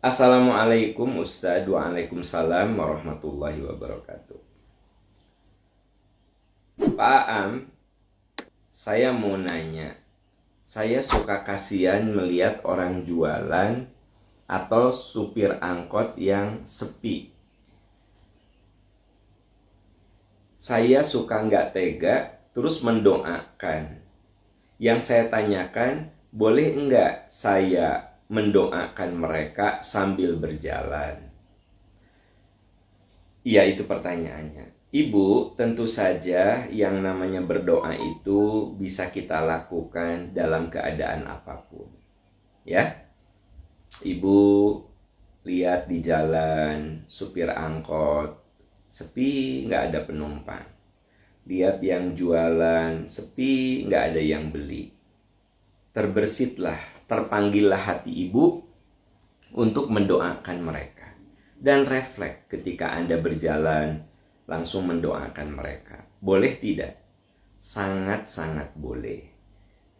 Assalamualaikum Ustadz. Waalaikumsalam warahmatullahi wabarakatuh. Pak Am, saya mau nanya. Saya suka kasihan melihat orang jualan atau supir angkot yang sepi. Saya suka nggak tega terus mendoakan. Yang saya tanyakan, boleh nggak saya mendoakan mereka sambil berjalan? Iya, itu pertanyaannya. Ibu, tentu saja yang namanya berdoa itu bisa kita lakukan dalam keadaan apapun. Ya, Ibu lihat di jalan, supir angkot, sepi, nggak ada penumpang. Lihat yang jualan, sepi, nggak ada yang beli. Terbersitlah, terpanggillah hati ibu untuk mendoakan mereka. Dan refleks ketika Anda berjalan, langsung mendoakan mereka. Boleh tidak? Sangat-sangat boleh.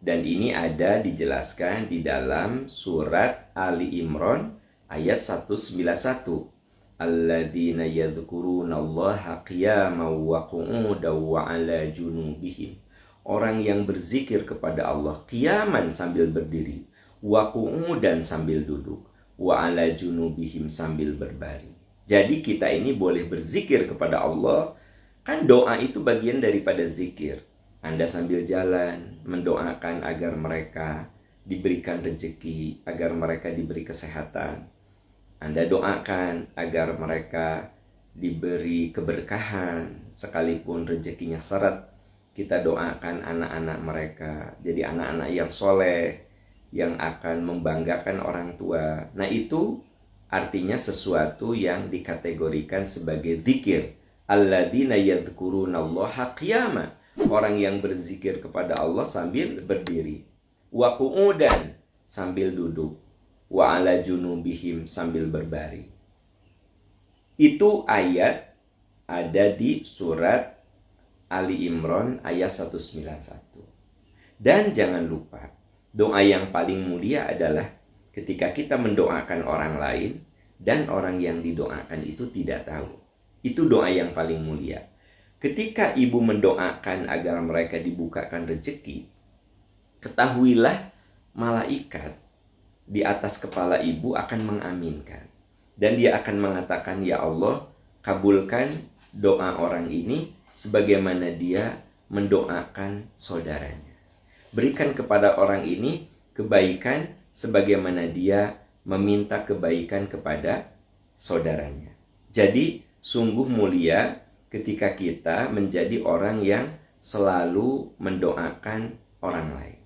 Dan ini ada dijelaskan di dalam surat Ali Imran ayat 191. Alladzina yadhkurunallaha qiyaman wa qu'udan wa 'ala junubihim. Orang yang berzikir kepada Allah qiyaman sambil berdiri, wa qu'udan sambil duduk, wa 'ala junubihim sambil berbaring. Jadi kita ini boleh berzikir kepada Allah. Kan doa itu bagian daripada zikir. Anda sambil jalan mendoakan agar mereka diberikan rezeki, agar mereka diberi kesehatan. Anda doakan agar mereka diberi keberkahan, sekalipun rezekinya seret. Kita doakan anak-anak mereka jadi anak-anak yang soleh, yang akan membanggakan orang tua. Nah, itu artinya sesuatu yang dikategorikan sebagai zikir. Alladzina yadhkurunallaha qiyaman. Orang yang berzikir kepada Allah sambil berdiri. Wa qu'udan, sambil duduk. Wa 'ala junubihim, sambil berbaring. Itu ayat ada di surat Ali Imran ayat 191. Dan jangan lupa, doa yang paling mulia adalah ketika kita mendoakan orang lain dan orang yang didoakan itu tidak tahu. Itu doa yang paling mulia. Ketika ibu mendoakan agar mereka dibukakan rezeki, ketahuilah malaikat di atas kepala ibu akan mengaminkan. Dan dia akan mengatakan, ya Allah, kabulkan doa orang ini sebagaimana dia mendoakan saudaranya. Berikan kepada orang ini kebaikan sebagaimana dia meminta kebaikan kepada saudaranya. Jadi sungguh mulia ketika kita menjadi orang yang selalu mendoakan orang lain.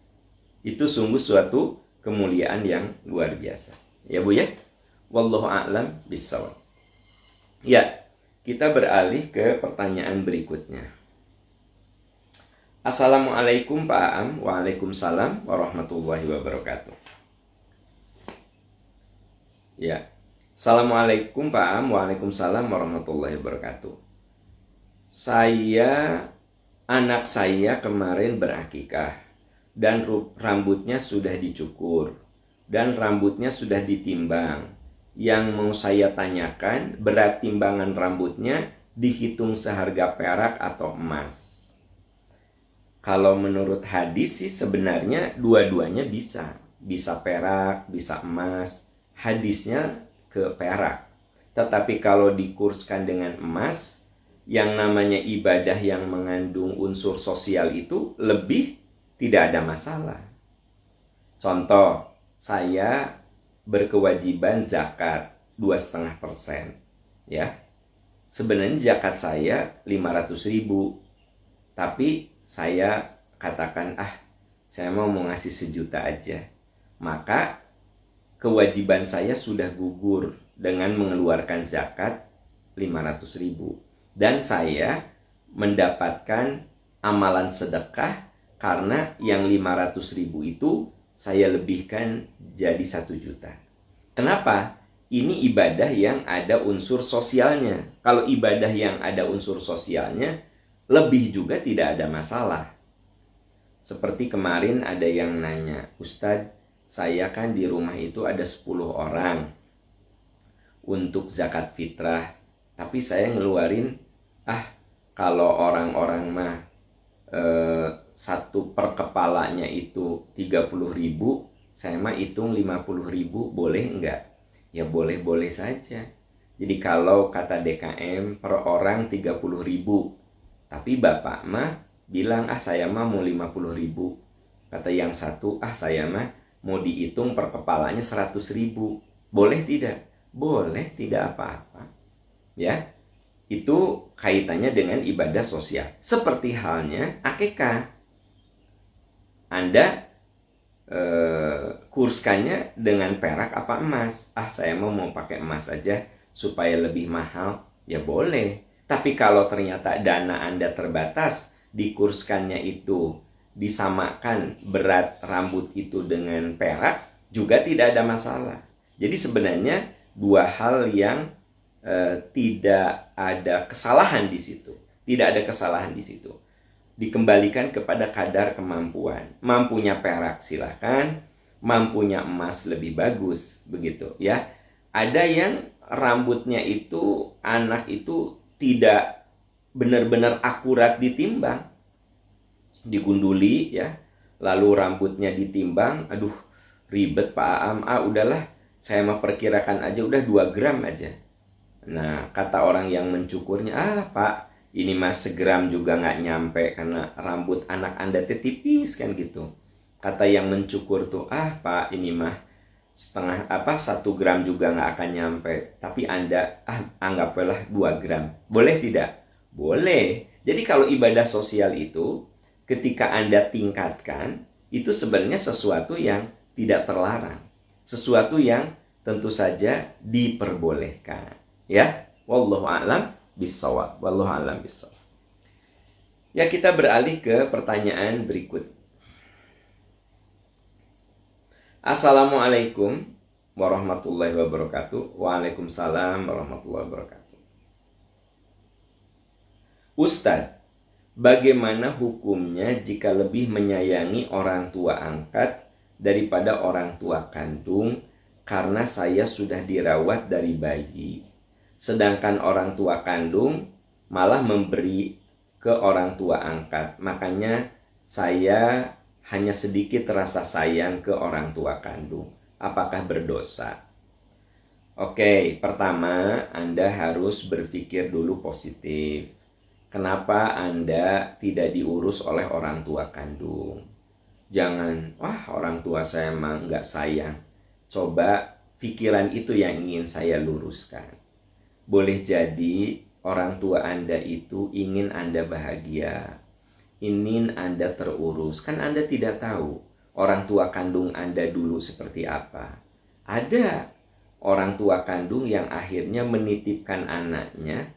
Itu sungguh suatu kemuliaan yang luar biasa. Ya Bu ya? Wallahu a'lam bishawab. Ya, kita beralih ke pertanyaan berikutnya. Assalamualaikum Pak Am. Waalaikumsalam warahmatullahi wabarakatuh. Ya. Assalamualaikum Pak Am. Waalaikumsalam warahmatullahi wabarakatuh. Anak saya kemarin berakikah dan rambutnya sudah dicukur dan rambutnya sudah ditimbang. Yang mau saya tanyakan, berat timbangan rambutnya dihitung seharga perak atau emas? Kalau menurut hadis sih sebenarnya dua-duanya bisa. Bisa perak, bisa emas. Hadisnya ke perak. Tetapi kalau dikurskan dengan emas, yang namanya ibadah yang mengandung unsur sosial itu lebih tidak ada masalah. Contoh, saya berkewajiban zakat 2,5%. Ya. Sebenarnya zakat saya 500.000. Tapi saya katakan, saya mau ngasih 1.000.000 aja. Maka kewajiban saya sudah gugur dengan mengeluarkan zakat 500.000. Dan saya mendapatkan amalan sedekah karena yang 500.000 itu saya lebihkan jadi 1.000.000. Kenapa? Ini ibadah yang ada unsur sosialnya. Kalau ibadah yang ada unsur sosialnya, lebih juga tidak ada masalah. Seperti kemarin ada yang nanya, Ustadz, saya kan di rumah itu ada 10 orang. untuk zakat fitrah, tapi saya ngeluarin, kalau orang-orang mah satu per kepalanya itu 30.000, saya mah hitung 50.000, boleh enggak? Ya boleh-boleh saja. Jadi kalau kata DKM per orang 30.000, tapi bapak mah bilang saya mah mau 50.000. Kata yang satu, saya mah mau dihitung per kepalanya 100.000. Boleh tidak? Boleh, tidak apa-apa. Ya, itu kaitannya dengan ibadah sosial. Seperti halnya akikah. Anda kurskannya dengan perak apa emas? Saya mau pakai emas aja supaya lebih mahal. Ya boleh. Tapi kalau ternyata dana Anda terbatas, dikurskannya itu disamakan berat rambut itu dengan perak, juga tidak ada masalah. Jadi sebenarnya dua hal yang tidak ada kesalahan di situ. Tidak ada kesalahan di situ. Dikembalikan kepada kadar kemampuan. Mampunya perak silahkan, mampunya emas lebih bagus, begitu ya. Ada yang rambutnya itu, anak itu tidak benar-benar akurat ditimbang, digunduli ya, lalu rambutnya ditimbang, aduh ribet Pak Aam, udahlah saya mau perkirakan aja udah 2 gram aja. Nah kata orang yang mencukurnya, Pak ini mas segram juga nggak nyampe karena rambut anak Anda tipis kan gitu. Kata yang mencukur tuh, Pak ini mah 1 gram juga nggak akan nyampe, tapi Anda anggaplah 2 gram. Boleh tidak? Boleh. Jadi kalau ibadah sosial itu ketika Anda tingkatkan, itu sebenarnya sesuatu yang tidak terlarang, sesuatu yang tentu saja diperbolehkan. Ya, wallahu a'lam bissawab. Wallahu a'lam bissawab. Ya, kita beralih ke pertanyaan berikut. Assalamualaikum warahmatullahi wabarakatuh. Waalaikumsalam warahmatullahi wabarakatuh. Ustadz, bagaimana hukumnya jika lebih menyayangi orang tua angkat daripada orang tua kandung karena saya sudah dirawat dari bayi, sedangkan orang tua kandung malah memberi ke orang tua angkat. Makanya saya hanya sedikit rasa sayang ke orang tua kandung. Apakah berdosa? Oke, pertama Anda harus berpikir dulu positif. Kenapa Anda tidak diurus oleh orang tua kandung? Jangan, orang tua saya emang nggak sayang. Coba pikiran itu yang ingin saya luruskan. Boleh jadi orang tua Anda itu ingin Anda bahagia, ingin Anda terurus. Kan Anda tidak tahu orang tua kandung Anda dulu seperti apa. Ada orang tua kandung yang akhirnya menitipkan anaknya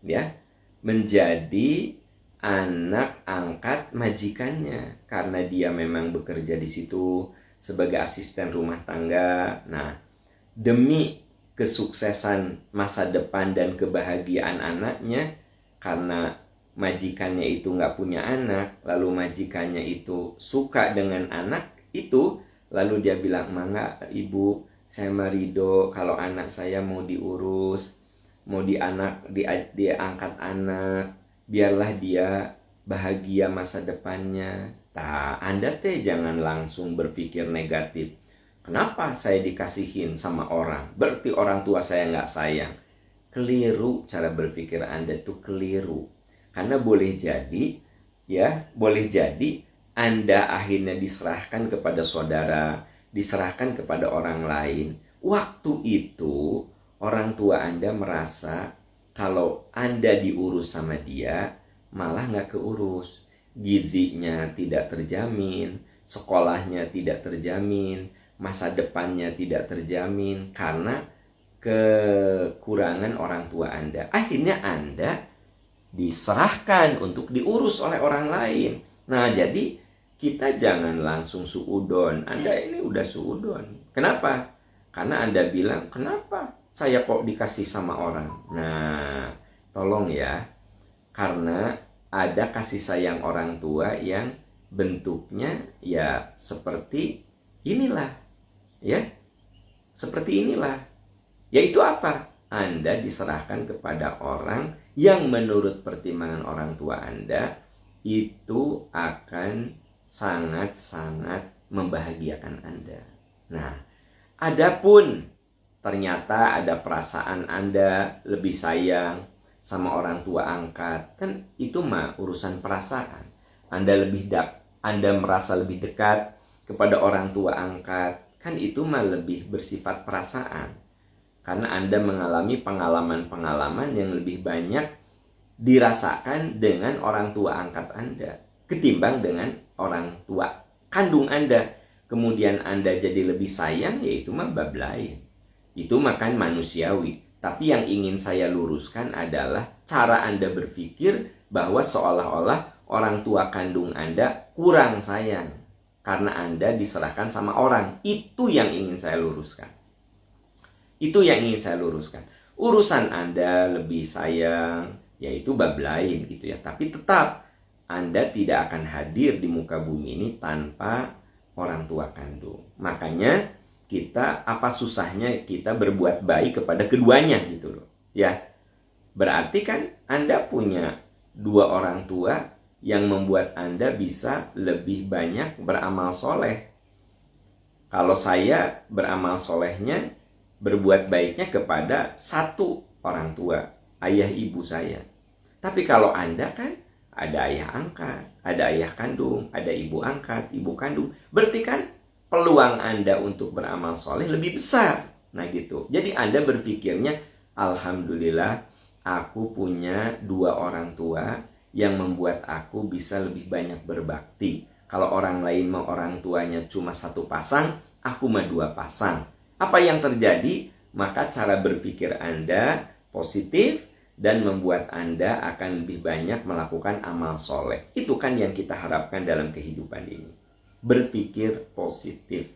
ya menjadi anak angkat majikannya karena dia memang bekerja di situ sebagai asisten rumah tangga. Nah, demi kesuksesan masa depan dan kebahagiaan anaknya, karena majikannya itu nggak punya anak, lalu majikannya itu suka dengan anak itu, lalu dia bilang, "Mangga ibu, saya marido kalau anak saya mau diurus, mau diangkat anak, biarlah dia bahagia masa depannya." Anda jangan langsung berpikir negatif. Kenapa saya dikasihin sama orang? Berarti orang tua saya nggak sayang. Keliru cara berpikir Anda tuh keliru. Karena boleh jadi Anda akhirnya diserahkan kepada saudara, diserahkan kepada orang lain. Waktu itu orang tua Anda merasa kalau Anda diurus sama dia, malah nggak keurus. Gizinya tidak terjamin, sekolahnya tidak terjamin, masa depannya tidak terjamin karena kekurangan orang tua Anda. Akhirnya Anda diserahkan untuk diurus oleh orang lain. Nah, jadi kita jangan langsung suudon. Anda ini udah suudon. Kenapa? Karena Anda bilang, kenapa saya kok dikasih sama orang? Nah, tolong ya. Karena ada kasih sayang orang tua yang bentuknya ya seperti inilah. Ya, seperti inilah. Yaitu apa? Anda diserahkan kepada orang yang menurut pertimbangan orang tua Anda itu akan sangat-sangat membahagiakan Anda. Nah, adapun ternyata ada perasaan Anda lebih sayang sama orang tua angkat, kan itu mah urusan perasaan. Anda merasa lebih dekat kepada orang tua angkat, kan itu mah lebih bersifat perasaan. Karena Anda mengalami pengalaman-pengalaman yang lebih banyak dirasakan dengan orang tua angkat Anda ketimbang dengan orang tua kandung Anda. Kemudian Anda jadi lebih sayang, ya itu mah bab lain. Itu makan manusiawi. Tapi yang ingin saya luruskan adalah cara Anda berpikir bahwa seolah-olah orang tua kandung Anda kurang sayang karena Anda diserahkan sama orang. Itu yang ingin saya luruskan. Itu yang ingin saya luruskan. Urusan Anda lebih sayang, yaitu bab lain gitu ya. Tapi tetap Anda tidak akan hadir di muka bumi ini tanpa orang tua kandung. Makanya apa susahnya kita berbuat baik kepada keduanya gitu loh. Ya. Berarti kan Anda punya dua orang tua yang membuat Anda bisa lebih banyak beramal soleh. Kalau saya beramal solehnya, berbuat baiknya kepada satu orang tua, ayah ibu saya. Tapi kalau Anda kan ada ayah angkat, ada ayah kandung, ada ibu angkat, ibu kandung. Berarti kan peluang Anda untuk beramal soleh lebih besar. Nah gitu. Jadi Anda berpikirnya, alhamdulillah aku punya dua orang tua yang membuat aku bisa lebih banyak berbakti. Kalau orang lain mau orang tuanya cuma satu pasang, aku mah dua pasang. Apa yang terjadi? Maka cara berpikir Anda positif dan membuat Anda akan lebih banyak melakukan amal soleh. Itu kan yang kita harapkan dalam kehidupan ini. Berpikir positif.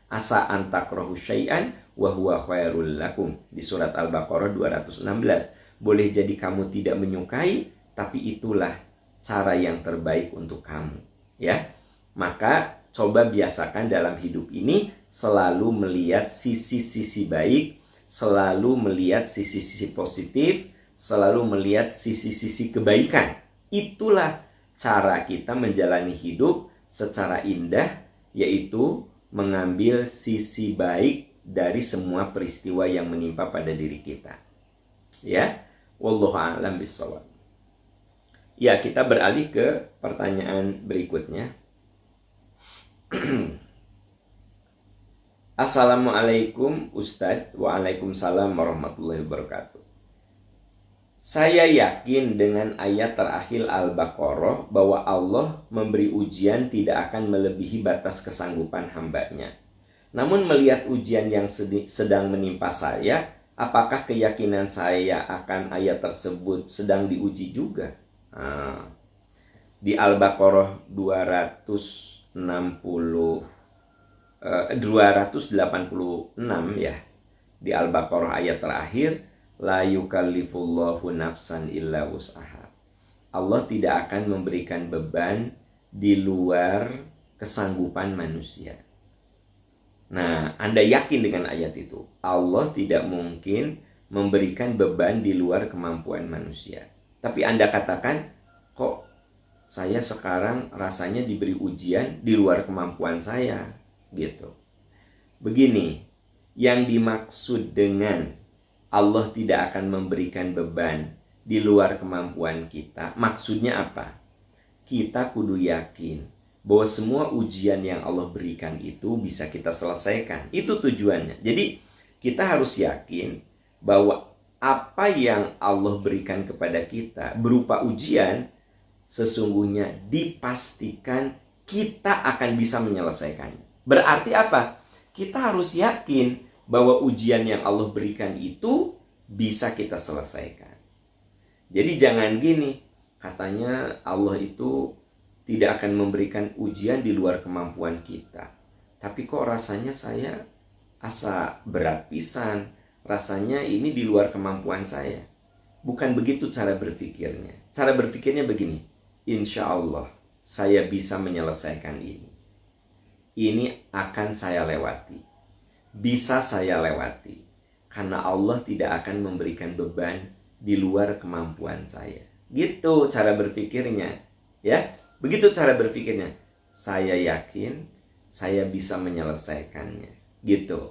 Asa antakrahu syai'an wa huwa khairul lakum. Di surat Al-Baqarah 216. Boleh jadi kamu tidak menyukai, tapi itulah cara yang terbaik untuk kamu. Ya, maka coba biasakan dalam hidup ini selalu melihat sisi-sisi baik, selalu melihat sisi-sisi positif, selalu melihat sisi-sisi kebaikan. Itulah cara kita menjalani hidup secara indah, yaitu mengambil sisi baik dari semua peristiwa yang menimpa pada diri kita. Ya, wallahu a'lam bishawab. Ya, kita beralih ke pertanyaan berikutnya. Assalamualaikum Ustadz. Waalaikumsalam warahmatullahi wabarakatuh. Saya yakin dengan ayat terakhir Al-Baqarah bahwa Allah memberi ujian tidak akan melebihi batas kesanggupan hambanya. Namun melihat ujian yang sedang menimpa saya, apakah keyakinan saya akan ayat tersebut sedang diuji juga? Di Al-Baqarah 286 ya, di Al-Baqarah ayat terakhir, la yukallifullahu nafsan illa wus'aha. Allah tidak akan memberikan beban di luar kesanggupan manusia. Nah, Anda yakin dengan ayat itu? Allah tidak mungkin memberikan beban di luar kemampuan manusia. Tapi Anda katakan, kok saya sekarang rasanya diberi ujian di luar kemampuan saya, gitu. Begini, yang dimaksud dengan Allah tidak akan memberikan beban di luar kemampuan kita, maksudnya apa? Kita kudu yakin bahwa semua ujian yang Allah berikan itu bisa kita selesaikan. Itu tujuannya. Jadi kita harus yakin bahwa apa yang Allah berikan kepada kita berupa ujian, sesungguhnya dipastikan kita akan bisa menyelesaikannya. Berarti apa? Kita harus yakin bahwa ujian yang Allah berikan itu bisa kita selesaikan. Jadi jangan gini, katanya Allah itu tidak akan memberikan ujian di luar kemampuan kita. Tapi kok rasanya saya asa berat pisan, rasanya ini di luar kemampuan saya. Bukan begitu cara berpikirnya. Cara berpikirnya begini, insya Allah saya bisa menyelesaikan ini. Ini akan saya lewati. Bisa saya lewati. karena Allah tidak akan memberikan beban di luar kemampuan saya. Gitu cara berpikirnya, ya. Begitu cara berpikirnya. Saya yakin saya bisa menyelesaikannya. Gitu.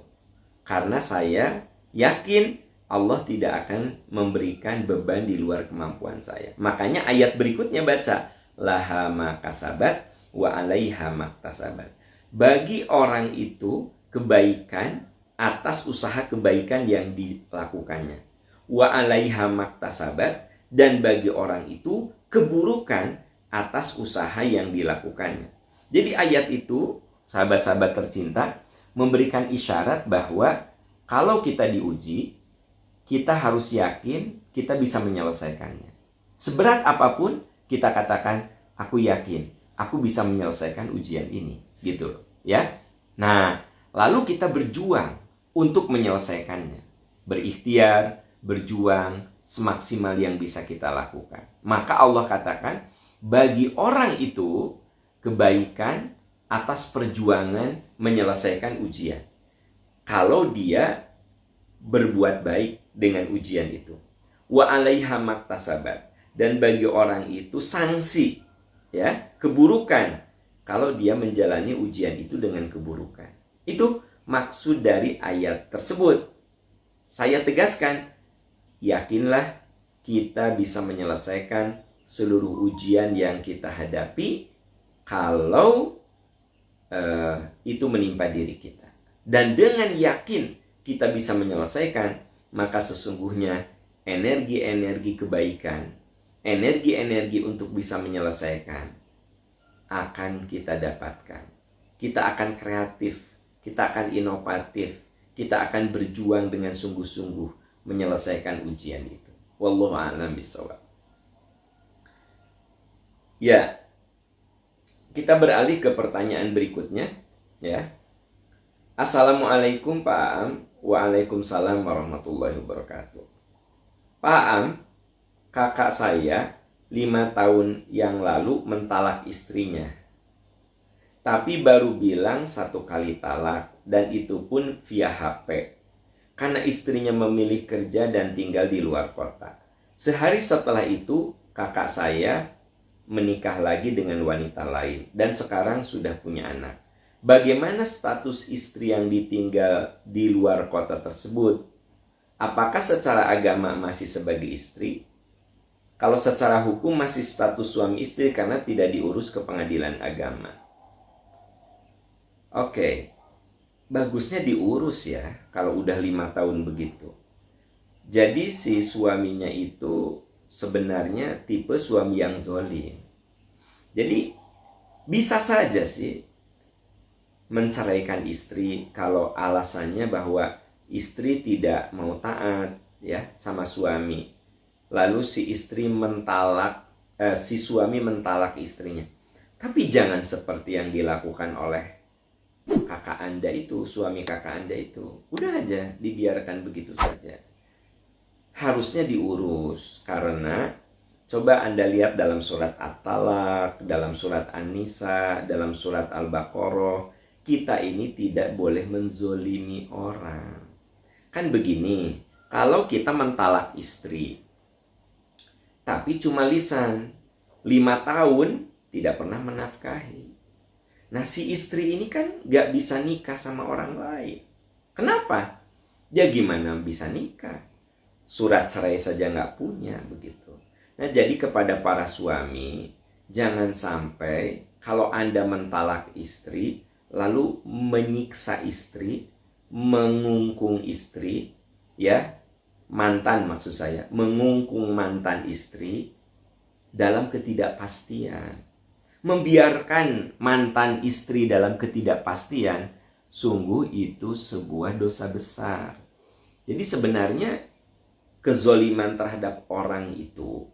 Karena saya yakin Allah tidak akan memberikan beban di luar kemampuan saya. Makanya ayat berikutnya baca, laha ma kasabat wa 'alaiha maktasabat. Bagi orang itu kebaikan atas usaha kebaikan yang dilakukannya. Wa 'alaiha maktasabat, dan bagi orang itu keburukan atas usaha yang dilakukannya. Jadi ayat itu, sahabat-sahabat tercinta, memberikan isyarat bahwa kalau kita diuji, kita harus yakin kita bisa menyelesaikannya. Seberat apapun, kita katakan, aku yakin, aku bisa menyelesaikan ujian ini. Gitu loh, ya. Nah, lalu kita berjuang untuk menyelesaikannya. Berikhtiar, berjuang, semaksimal yang bisa kita lakukan. Maka Allah katakan, bagi orang itu kebaikan atas perjuangan menyelesaikan ujian. Kalau dia berbuat baik dengan ujian itu. Wa 'alaiha maktasabat, dan bagi orang itu sanksi, ya, keburukan kalau dia menjalani ujian itu dengan keburukan. Itu maksud dari ayat tersebut. Saya tegaskan, yakinlah kita bisa menyelesaikan seluruh ujian yang kita hadapi kalau itu menimpa diri kita. Dan dengan yakin kita bisa menyelesaikan, maka sesungguhnya energi-energi kebaikan, energi-energi untuk bisa menyelesaikan akan kita dapatkan. Kita akan kreatif, kita akan inovatif, kita akan berjuang dengan sungguh-sungguh menyelesaikan ujian itu. Wallahu a'lam bishawab. Ya, kita beralih ke pertanyaan berikutnya, ya. Assalamualaikum Pak Am. Waalaikumsalam warahmatullahi wabarakatuh. Pak Am, kakak saya 5 tahun yang lalu mentalak istrinya. Tapi baru bilang 1 kali talak, dan itu pun via HP. Karena istrinya memilih kerja dan tinggal di luar kota. Sehari setelah itu, kakak saya menikah lagi dengan wanita lain dan sekarang sudah punya anak. Bagaimana status istri yang ditinggal di luar kota tersebut? Apakah secara agama masih sebagai istri? Kalau secara hukum masih status suami istri karena tidak diurus ke pengadilan agama. Oke, bagusnya diurus ya kalau udah 5 tahun begitu. Jadi si suaminya itu sebenarnya tipe suami yang zalim. Jadi bisa saja sih menceraikan istri kalau alasannya bahwa istri tidak mau taat ya sama suami. Lalu si istri mentalak, si suami mentalak istrinya. Tapi jangan seperti yang dilakukan oleh kakak Anda itu, suami kakak Anda itu. Udah aja dibiarkan begitu saja. Harusnya diurus, karena coba Anda lihat dalam surat At-Talaq, dalam surat An-Nisa, dalam surat Al-Baqarah, kita ini tidak boleh menzolimi orang. Kan begini, kalau kita mentalak istri, tapi cuma lisan, 5 tahun tidak pernah menafkahi. Nah si istri ini kan gak bisa nikah sama orang lain. Kenapa? Ya gimana bisa nikah? Surat cerai saja gak punya begitu. Nah jadi kepada para suami, jangan sampai kalau Anda mentalak istri, lalu menyiksa istri, mengungkung istri, ya, mantan maksud saya, mengungkung mantan istri dalam ketidakpastian. Membiarkan mantan istri dalam ketidakpastian, sungguh itu sebuah dosa besar. Jadi sebenarnya kezoliman terhadap orang itu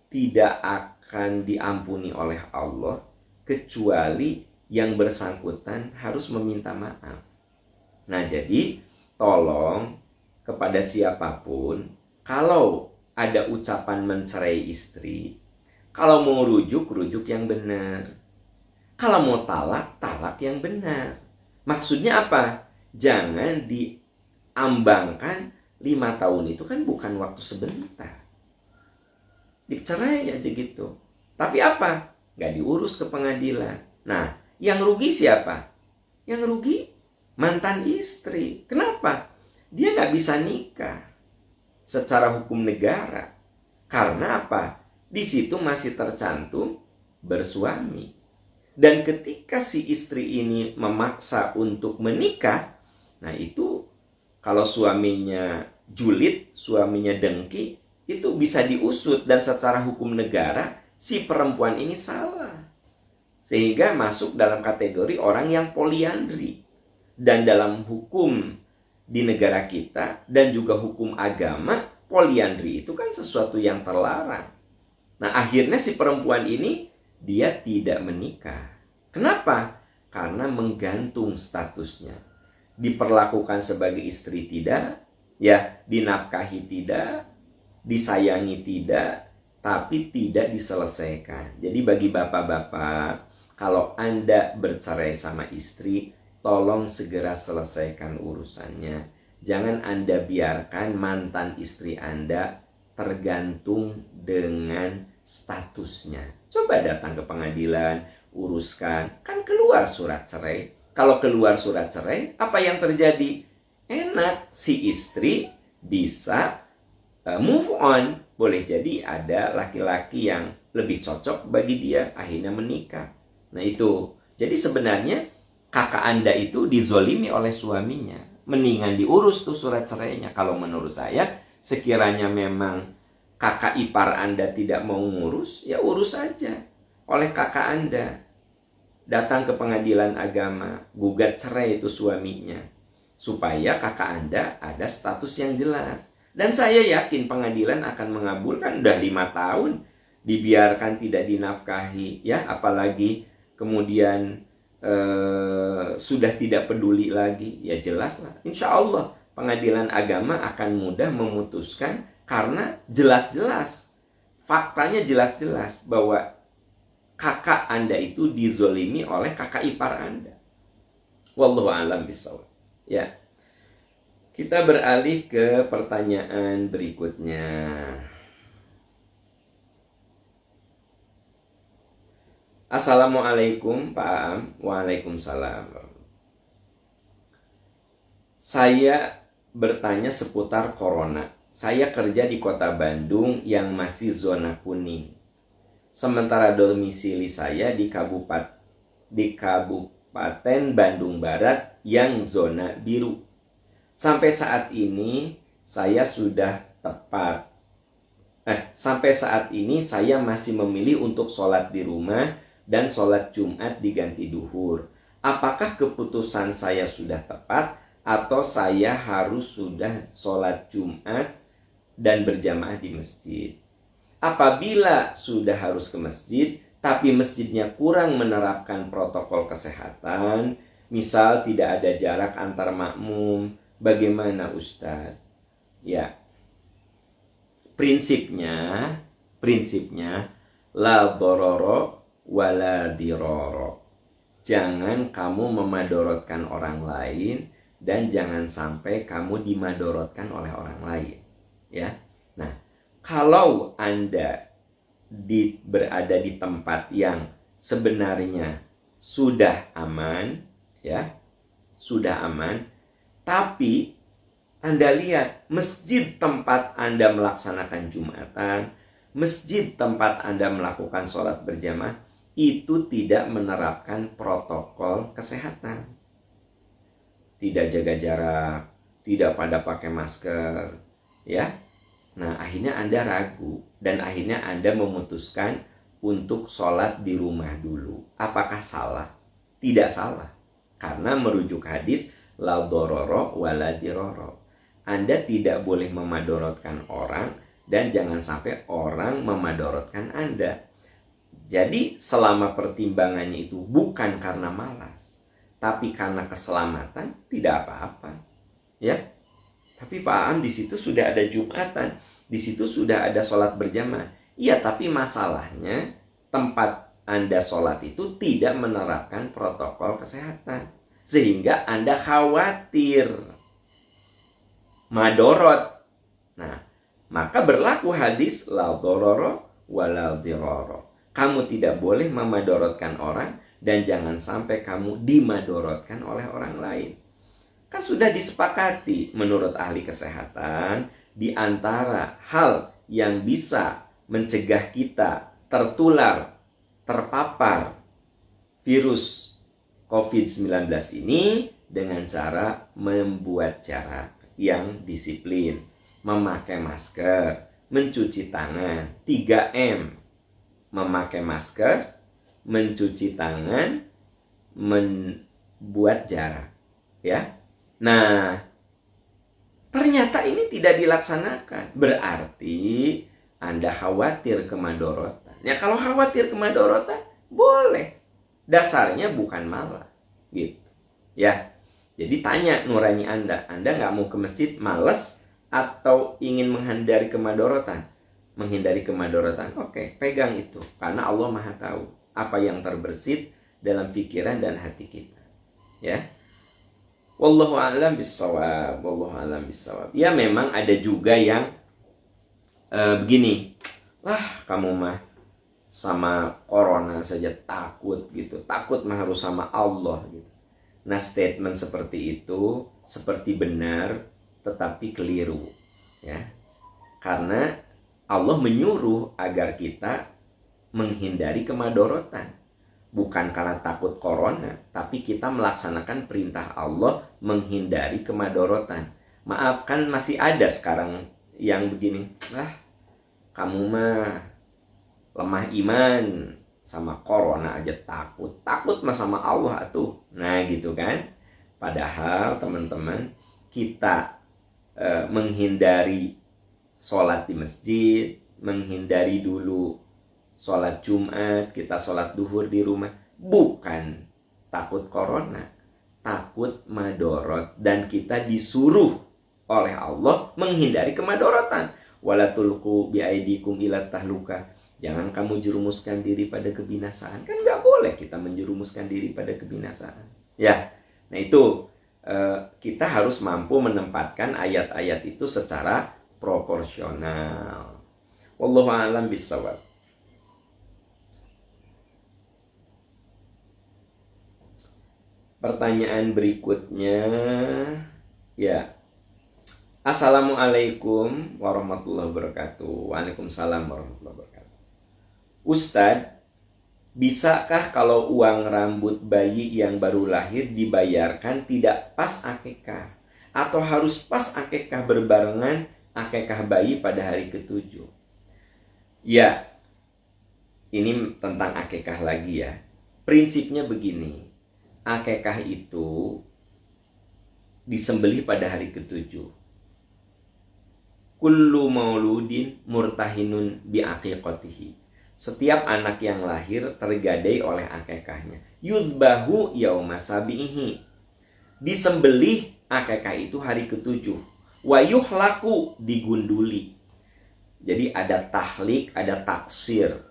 tidak akan diampuni oleh Allah kecuali yang bersangkutan harus meminta maaf. Nah jadi tolong kepada siapapun, kalau ada ucapan mencerai istri, kalau mau rujuk, rujuk yang benar. Kalau mau talak, talak yang benar. Maksudnya apa? Jangan ambangkan 5 tahun itu kan bukan waktu sebentar. Dicerai aja gitu. Tapi apa? Gak diurus ke pengadilan. Nah, yang rugi siapa? Yang rugi mantan istri. Kenapa? Dia gak bisa nikah secara hukum negara. Karena apa? Di situ masih tercantum bersuami. Dan ketika si istri ini memaksa untuk menikah, nah itu kalau suaminya julid, suaminya dengki, itu bisa diusut dan secara hukum negara si perempuan ini salah. Sehingga masuk dalam kategori orang yang poliandri. Dan dalam hukum di negara kita dan juga hukum agama, poliandri itu kan sesuatu yang terlarang. Nah, akhirnya si perempuan ini dia tidak menikah. Kenapa? Karena menggantung statusnya. Diperlakukan sebagai istri tidak, ya, dinafkahi tidak, disayangi tidak, tapi tidak diselesaikan. Jadi bagi bapak-bapak, kalau Anda bercerai sama istri, tolong segera selesaikan urusannya. Jangan Anda biarkan mantan istri Anda tergantung dengan statusnya. Coba datang ke pengadilan, uruskan. Kan keluar surat cerai. Kalau keluar surat cerai, apa yang terjadi? Enak, si istri bisa move on. Boleh jadi ada laki-laki yang lebih cocok bagi dia, akhirnya menikah. Nah itu. Jadi sebenarnya kakak Anda itu dizolimi oleh suaminya. Mendingan diurus tuh surat cerainya. Kalau menurut saya, sekiranya memang kakak ipar Anda tidak mau ngurus, ya urus saja oleh kakak Anda. Datang ke pengadilan agama, gugat cerai itu suaminya. Supaya kakak Anda ada status yang jelas. Dan saya yakin pengadilan akan mengabulkan. Udah 5 tahun dibiarkan tidak dinafkahi, ya, apalagi kemudian sudah tidak peduli lagi, ya jelas lah. Insya Allah pengadilan agama akan mudah memutuskan. Karena jelas-jelas, faktanya jelas-jelas bahwa kakak Anda itu dizolimi oleh kakak ipar Anda. Wallahu a'lam bishawab. Ya. Kita beralih ke pertanyaan berikutnya. Assalamualaikum Pak Am. Waalaikumsalam. Saya bertanya seputar corona. Saya kerja di kota Bandung yang masih zona kuning. Sementara domisili saya di Kabupaten Bandung Barat yang zona biru. Sampai saat ini saya masih memilih untuk sholat di rumah dan sholat Jumat diganti duhur. Apakah keputusan saya sudah tepat atau saya harus sudah sholat Jumat dan berjamaah di masjid? Apabila sudah harus ke masjid, tapi masjidnya kurang menerapkan protokol kesehatan, misal tidak ada jarak antar makmum, bagaimana Ustadz? Ya, prinsipnya la dororo wala diroro. Jangan kamu memadorotkan orang lain dan jangan sampai kamu dimadorotkan oleh orang lain. Ya, nah kalau Anda berada di tempat yang sebenarnya sudah aman, ya, sudah aman, tapi Anda lihat masjid tempat Anda melaksanakan Jumatan, masjid tempat Anda melakukan sholat berjamaah itu tidak menerapkan protokol kesehatan, tidak jaga jarak, tidak pada pakai masker, ya. Nah, akhirnya Anda ragu dan akhirnya Anda memutuskan untuk sholat di rumah dulu. Apakah salah? Tidak salah. Karena merujuk hadis la dororo wala diroro. Anda tidak boleh memadorotkan orang dan jangan sampai orang memadorotkan Anda. Jadi selama pertimbangannya itu bukan karena malas, tapi karena keselamatan, tidak apa-apa. Ya. Tapi Pak Am, di situ sudah ada Jumatan, di situ sudah ada sholat berjamaah. Iya, tapi masalahnya tempat Anda sholat itu tidak menerapkan protokol kesehatan, sehingga Anda khawatir madorot. Nah, maka berlaku hadis la dororo wala diroro. Kamu tidak boleh memadorotkan orang dan jangan sampai kamu dimadorotkan oleh orang lain. Kan sudah disepakati menurut ahli kesehatan, di antara hal yang bisa mencegah kita tertular, terpapar virus COVID-19 ini dengan cara membuat jarak yang disiplin, memakai masker, mencuci tangan, 3M. Memakai masker, mencuci tangan, membuat jarak, ya. Nah, ternyata ini tidak dilaksanakan. Berarti Anda khawatir kemadorotan. Ya kalau khawatir kemadorotan, boleh. Dasarnya bukan malas. Gitu. Ya. Jadi tanya nurani Anda nggak mau ke masjid malas atau ingin menghindari kemadorotan? Menghindari kemadorotan, oke, pegang itu. Karena Allah Maha tahu apa yang terbersit dalam pikiran dan hati kita. Ya. Wallahu a'lam bissawab. Wallahu a'lam bissawab. Ya memang ada juga yang begini. Lah kamu mah sama corona saja takut gitu. Takut mah harus sama Allah gitu. Nah, statement seperti itu seperti benar tetapi keliru, ya. Karena Allah menyuruh agar kita menghindari kemadorotan. Bukan karena takut corona, tapi kita melaksanakan perintah Allah menghindari kemadorotan. Maaf, kan masih ada sekarang yang begini. Lah, kamu mah lemah iman, sama corona aja takut. Takut mah sama Allah atuh. Nah gitu kan. Padahal teman-teman, kita menghindari sholat di masjid, menghindari dulu sholat Jumat, kita sholat duhur di rumah. Bukan takut corona, takut madorot. Dan kita disuruh oleh Allah menghindari kemadorotan. Wala tulqu biaidikum ila tahluka. Jangan kamu jerumuskan diri pada kebinasaan. Kan nggak boleh kita menjerumuskan diri pada kebinasaan. Ya, nah itu kita harus mampu menempatkan ayat-ayat itu secara proporsional. Wallahu a'lam bishawab. Pertanyaan berikutnya, ya. Assalamualaikum warahmatullahi wabarakatuh. Waalaikumsalam warahmatullahi wabarakatuh. Ustadz, bisakah kalau uang rambut bayi yang baru lahir dibayarkan tidak pas akikah? Atau harus pas akikah berbarengan akikah bayi pada hari ke-7? Ya, ini tentang akikah lagi ya. Prinsipnya begini. Akikah itu disembelih pada hari ke-7. Kullu mauludin murtahinun bi aqiqatihi. Setiap anak yang lahir tergadai oleh akikahnya. Yudbahu yauma sabihi. Disembelih akikah itu hari ke-7. Wa yuhlaku, digunduli. Jadi ada tahlik, ada taksir.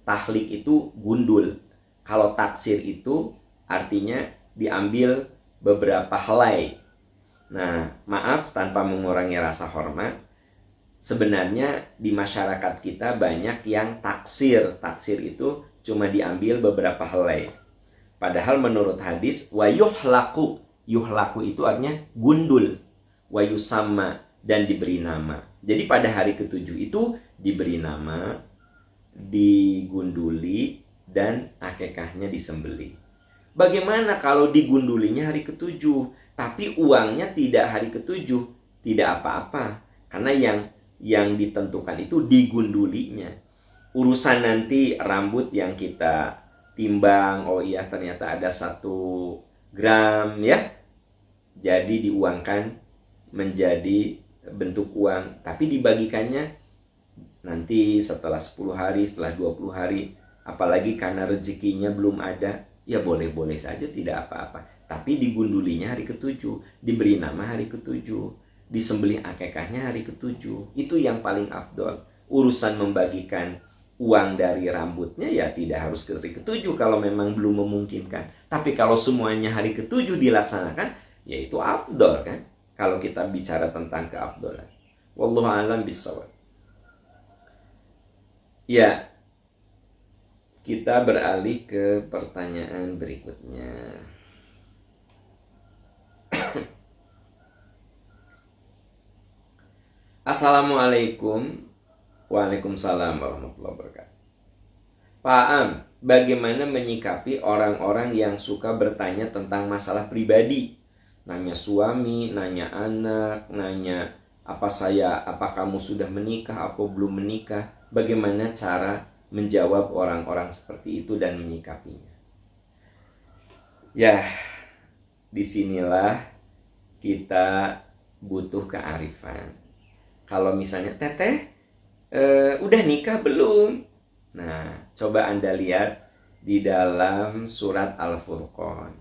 Tahlik itu gundul. Kalau taksir itu artinya diambil beberapa helai. Nah, maaf tanpa mengurangi rasa hormat, sebenarnya di masyarakat kita banyak yang taksir. Taksir itu cuma diambil beberapa helai. Padahal menurut hadis, wa yuhlaku. Yuhlaku itu artinya gundul. Wa yusamma, dan diberi nama. Jadi pada hari ke-7 itu diberi nama, digunduli, dan akikahnya disembelih. Bagaimana kalau digundulinya hari ke-7, tapi uangnya tidak hari ke-7? Tidak apa-apa, karena yang ditentukan itu digundulinya. Urusan nanti rambut yang kita timbang, oh iya ternyata ada 1 gram ya, jadi diuangkan menjadi bentuk uang, tapi dibagikannya nanti setelah 10 hari, setelah 20 hari, apalagi karena rezekinya belum ada, ya boleh-boleh saja, tidak apa-apa. Tapi digundulinya hari ke-7, diberi nama hari ke-7, disembelih akikahnya hari ke-7. Itu yang paling afdol. Urusan membagikan uang dari rambutnya ya tidak harus ke hari ke-7 kalau memang belum memungkinkan. Tapi kalau semuanya hari ke-7 dilaksanakan, ya itu afdol kan. kalau kita bicara tentang keafdolan. Wallahu a'lam bishawab. Ya, kita beralih ke pertanyaan berikutnya. Assalamualaikum. Waalaikumsalam warahmatullahi wabarakatuh. Pak Am, bagaimana menyikapi orang-orang yang suka bertanya tentang masalah pribadi? Nanya suami, nanya anak, nanya apa kamu sudah menikah, apa belum menikah? Bagaimana cara menjawab orang-orang seperti itu dan menyikapinya? Ya, disinilah kita butuh kearifan. Kalau misalnya, teteh, udah nikah belum? Nah, coba Anda lihat di dalam surat Al-Furqan.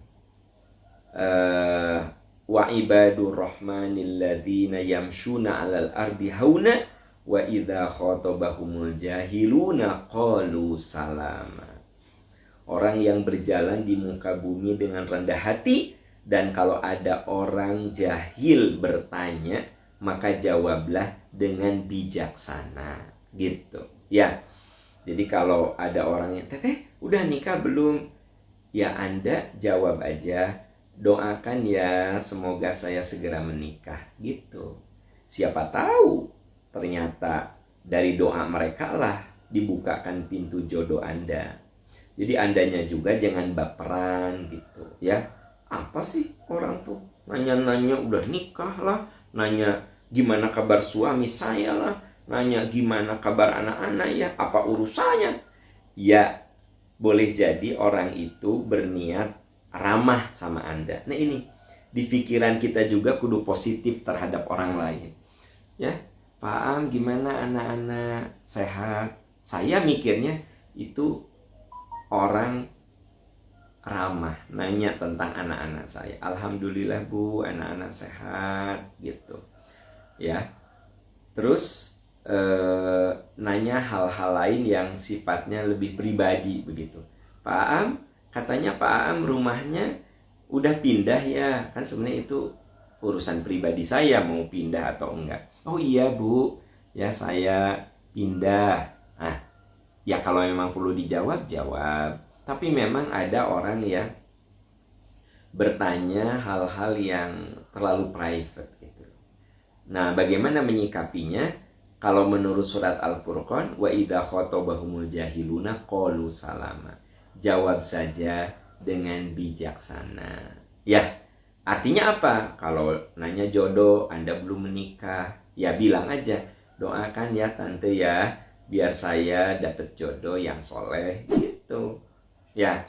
Wa ibadur rahmanil ladzina yamshuna 'alal ardi hauna wa idza khatabahumul jahiluna qalu salama. Orang yang berjalan di muka bumi dengan rendah hati, dan kalau ada orang jahil bertanya, maka jawablah dengan bijaksana, gitu ya. Jadi kalau ada orang yang, teteh udah nikah belum? Ya Anda jawab aja, doakan ya semoga saya segera menikah, gitu. Siapa tahu ternyata dari doa mereka lah dibukakan pintu jodoh Anda. Jadi Andanya juga jangan baperan gitu ya. Apa sih orang tuh nanya-nanya udah nikah lah, nanya gimana kabar suami saya lah, nanya gimana kabar anak-anak ya, apa urusannya? Ya, boleh jadi orang itu berniat ramah sama Anda. Nah ini, di pikiran kita juga kudu positif terhadap orang lain. Ya, Pak Am gimana anak-anak sehat? Saya mikirnya itu orang ramah, nanya tentang anak-anak saya. Alhamdulillah Bu, anak-anak sehat gitu. Ya, terus nanya hal-hal lain yang sifatnya lebih pribadi begitu. Pak Am, katanya Pak Am rumahnya udah pindah ya? Kan sebenarnya itu urusan pribadi saya mau pindah atau enggak. Oh iya Bu, ya saya pindah. Nah, ya kalau memang perlu dijawab, jawab. Tapi memang ada orang yang bertanya hal-hal yang terlalu private gitu. Nah, bagaimana menyikapinya? Kalau menurut surat Al-Furqan, wa idza khatabahumul jahiluna qalu salama. Jawab saja dengan bijaksana. Ya, artinya apa? Kalau nanya jodoh, Anda belum menikah, ya bilang aja, doakan ya tante ya, biar saya dapat jodoh yang soleh gitu. Ya,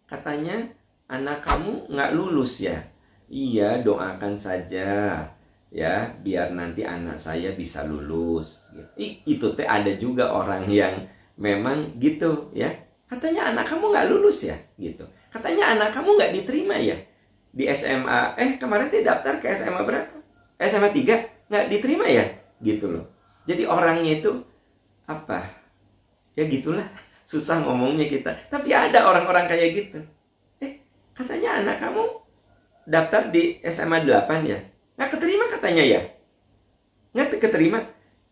katanya anak kamu nggak lulus ya? Iya, doakan saja ya biar nanti anak saya bisa lulus gitu. Itu teh ada juga orang yang memang gitu ya, katanya anak kamu nggak lulus ya gitu, katanya anak kamu nggak diterima ya di SMA, kemarin teh daftar ke SMA berapa, SMA 3 nggak diterima ya gitu loh. Jadi orangnya itu apa ya, gitulah, susah ngomongnya kita, tapi ada orang-orang kayak gitu. Katanya anak kamu daftar di SMA 8 ya, nggak keterima katanya ya. Nggak keterima,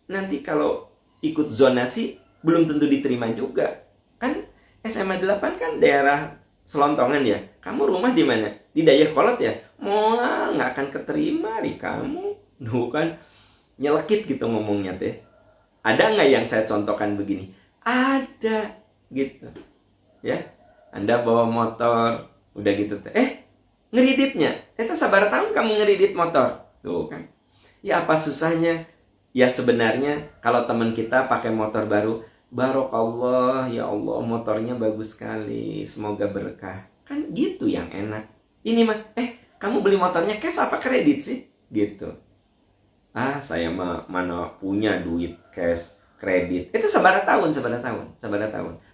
nanti kalau ikut zonasi belum tentu diterima juga. Kan SMA 8 kan daerah Selontongan ya. Kamu rumah di mana? Di Dayakolot ya? Mual, nggak akan keterima di kamu. Duh kan, nyelekit gitu ngomongnya teh. Ada nggak yang saya contohkan begini? Ada gitu. Ya, Anda bawa motor, udah gitu teh. Ngeriditnya, itu sabar tahun kamu ngeridit motor. Tuh kan. Ya apa susahnya? Ya sebenarnya kalau teman kita pakai motor baru, barokallah, ya Allah motornya bagus sekali, semoga berkah. Kan gitu yang enak. Ini mah, kamu beli motornya cash apa kredit sih? Gitu. Saya mah mana punya duit cash, kredit. Itu sabar tahun.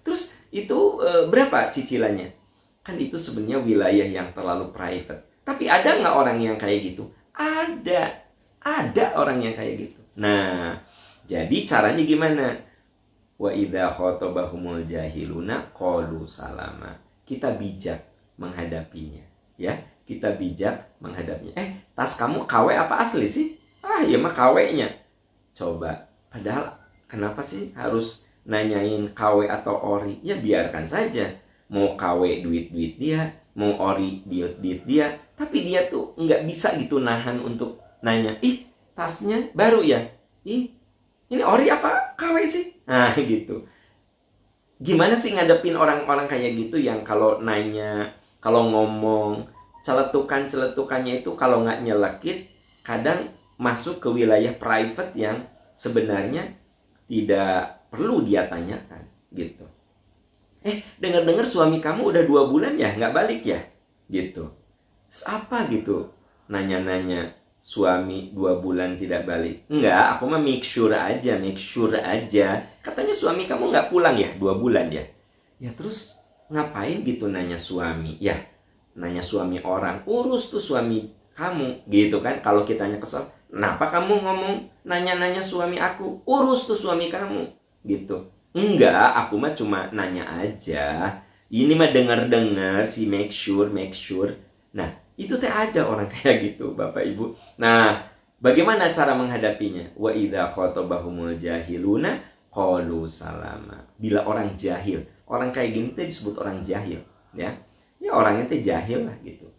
Terus itu berapa cicilannya? Kan itu sebenarnya wilayah yang terlalu private. Tapi ada nggak orang yang kayak gitu? Ada orang yang kayak gitu. Nah, jadi caranya gimana? Wa idza khatabahumul jahiluna qalu salama. Kita bijak menghadapinya, ya. kita bijak menghadapinya. Tas kamu KW apa asli sih? Ya mah KW-nya. Coba, padahal kenapa sih harus nanyain KW atau ori? Ya biarkan saja. Mau KW duit-duit dia, mau ori duit-duit dia. Tapi dia tuh nggak bisa gitu nahan untuk nanya, tasnya baru ya? Ini ori apa KW sih? Nah gitu. Gimana sih ngadepin orang-orang kayak gitu yang kalau nanya, kalau ngomong, celetukannya itu kalau nggak nyelekit, kadang masuk ke wilayah private yang sebenarnya tidak perlu dia tanyakan gitu. Dengar-dengar suami kamu udah 2 bulan ya nggak balik ya? Gitu. Apa gitu? Nanya-nanya suami 2 bulan tidak balik. Enggak, aku mah make sure aja. Katanya suami kamu nggak pulang ya 2 bulan ya? Ya terus ngapain gitu nanya suami? Ya, nanya suami orang. Urus tuh suami kamu gitu kan. Kalau kitanya kesel, kenapa kamu ngomong nanya-nanya suami aku? Urus tuh suami kamu gitu. Enggak, aku mah cuma nanya aja. Ini mah dengar-dengar si make sure. Nah, itu teh ada orang kayak gitu, Bapak Ibu. Nah, bagaimana cara menghadapinya? Wa idza khatabahumul jahiluna qalu salama. Bila orang jahil, orang kayak gini teh disebut orang jahil, ya. Ya orangnya teh jahil lah gitu.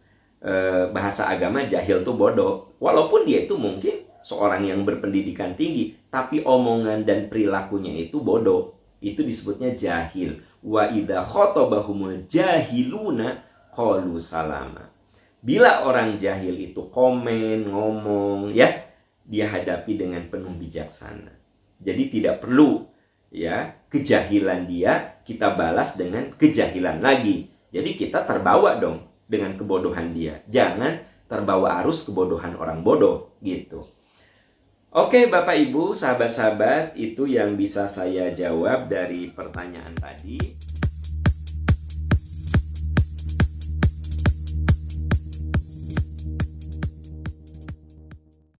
Bahasa agama jahil tuh bodoh. Walaupun dia itu mungkin seorang yang berpendidikan tinggi, tapi omongan dan perilakunya itu bodoh. Itu disebutnya jahil. Wa idza khatabahumul jahiluna qalu salama. Bila orang jahil itu komen, ngomong, ya, dia hadapi dengan penuh bijaksana. Jadi tidak perlu ya kejahilan dia kita balas dengan kejahilan lagi. Jadi kita terbawa dong dengan kebodohan dia. Jangan terbawa arus kebodohan orang bodoh gitu. Oke Bapak Ibu, sahabat-sahabat, itu yang bisa saya jawab dari pertanyaan tadi.